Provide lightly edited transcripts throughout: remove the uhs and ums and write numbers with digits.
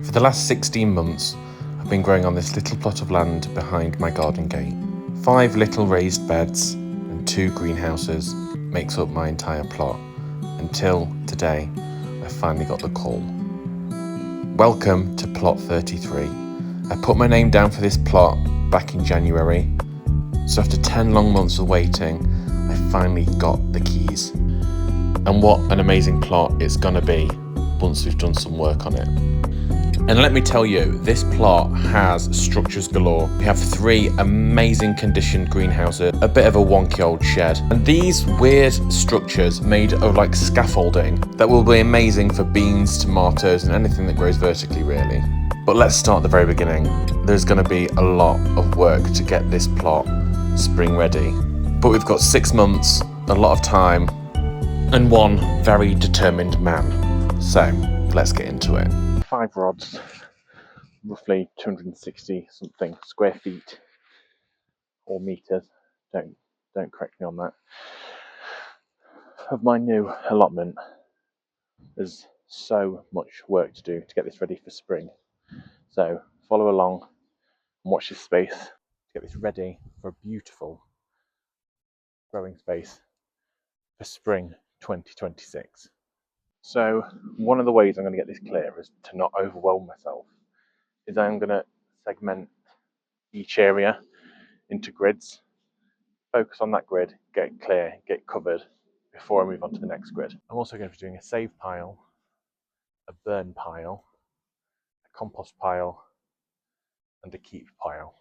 For the last 16 months, I've been growing on this little plot of land behind my garden gate. 5 little raised beds and 2 greenhouses makes up my entire plot, until today I finally got the call. Welcome to plot 33. I put my name down for this plot back in January, so after 10 long months of waiting, I finally got the keys. And what an amazing plot it's gonna be once we've done some work on it. And let me tell you, this plot has structures galore. We have 3 amazing conditioned greenhouses, a bit of a wonky old shed, and these weird structures made of like scaffolding that will be amazing for beans, tomatoes, and anything that grows vertically really. But let's start at the very beginning. There's going to be a lot of work to get this plot spring ready. But we've got 6 months, a lot of time, and one very determined man. So let's get into it. 5 rods, roughly 260 something square feet or meters, don't correct me on that, of my new allotment. There's so much work to do to get this ready for spring, so follow along and watch this space to get this ready for a beautiful growing space for spring 2026. So one of the ways I'm going to get this clear is to not overwhelm myself, is I'm going to segment each area into grids, focus on that grid, get it clear, get it covered before I move on to the next grid. I'm also going to be doing a save pile, a burn pile, a compost pile, and a keep pile,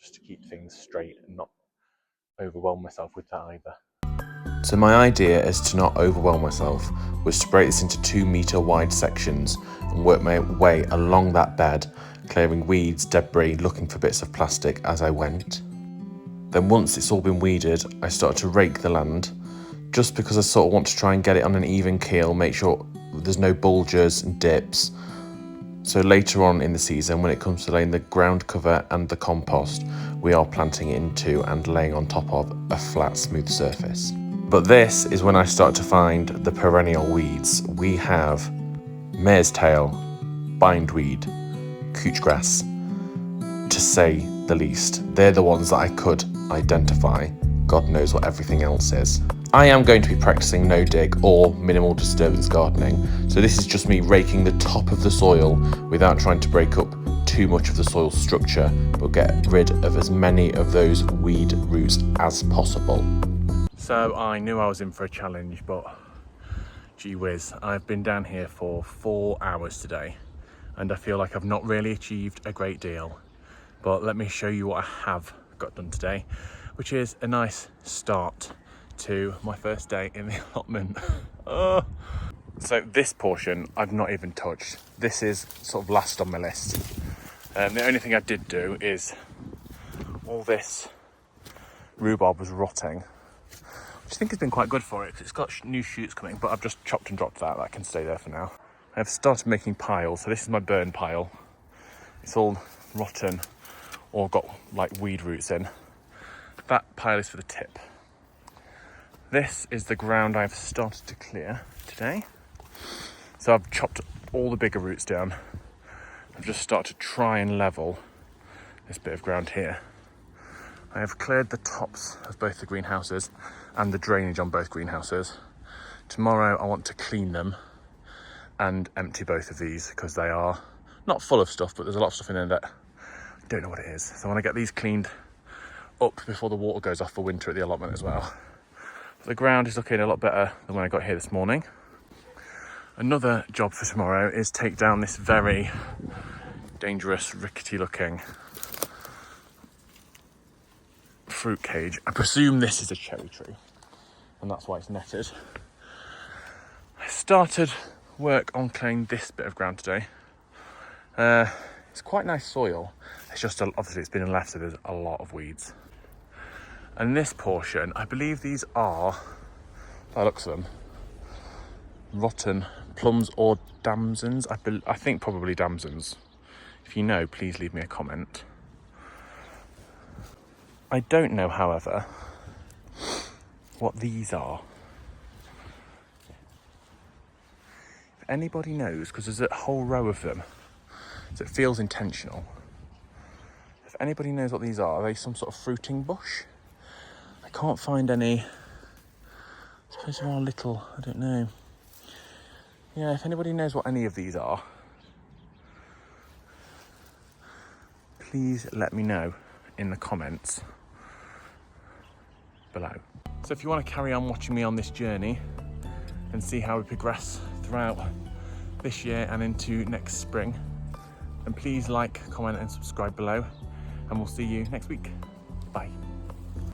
just to keep things straight and not overwhelm myself with that either. So my idea is to not overwhelm myself was to break this into 2-meter wide sections and work my way along that bed, clearing weeds, debris, looking for bits of plastic as I went. Then once it's all been weeded, I started to rake the land, just because I sort of want to try and get it on an even keel, make sure there's no bulges and dips. So later on in the season, when it comes to laying the ground cover and the compost, we are planting it into and laying on top of a flat, smooth surface. But this is when I start to find the perennial weeds. We have mare's tail, bindweed, couch grass, to say the least. They're the ones that I could identify. God knows what everything else is. I am going to be practicing no dig or minimal disturbance gardening, so this is just me raking the top of the soil without trying to break up too much of the soil structure, but get rid of as many of those weed roots as possible. So I knew I was in for a challenge, but gee whiz, I've been down here for 4 hours today, and I feel like I've not really achieved a great deal. But let me show you what I have got done today, which is a nice start to my first day in the allotment. So this portion I've not even touched. This is sort of last on my list. The only thing I did do is all this rhubarb was rotting, which I think has been quite good for it because it's got new shoots coming, but I've just chopped and dropped that can stay there for now. I've started making piles, so this is my burn pile. It's all rotten or got like weed roots in. That pile is for the tip. This is the ground I've started to clear today. So I've chopped all the bigger roots down. I've just started to try and level this bit of ground here. I have cleared the tops of both the greenhouses and the drainage on both greenhouses. Tomorrow I want to clean them and empty both of these because they are not full of stuff, but there's a lot of stuff in there that I don't know what it is. So I want to get these cleaned up before the water goes off for winter at the allotment as well. The ground is looking a lot better than when I got here this morning. Another job for tomorrow is take down this very dangerous, rickety looking fruit cage. I presume this is a cherry tree and that's why it's netted. I started work on clearing this bit of ground today. It's quite nice soil. It's just obviously it's been left, so there's a lot of weeds. And this portion, I believe these are, by the looks of them, rotten plums or damsons. I think probably damsons. If you know, please leave me a comment. I don't know, however, what these are. If anybody knows, because there's a whole row of them, So it feels intentional. If anybody knows what these are they some sort of fruiting bush? I can't find any. I suppose there are little, I don't know. Yeah, if anybody knows what any of these are, please let me know in the comments below. So if you want to carry on watching me on this journey and see how we progress throughout this year and into next spring, then please like, comment and subscribe below, and we'll see you next week. Bye.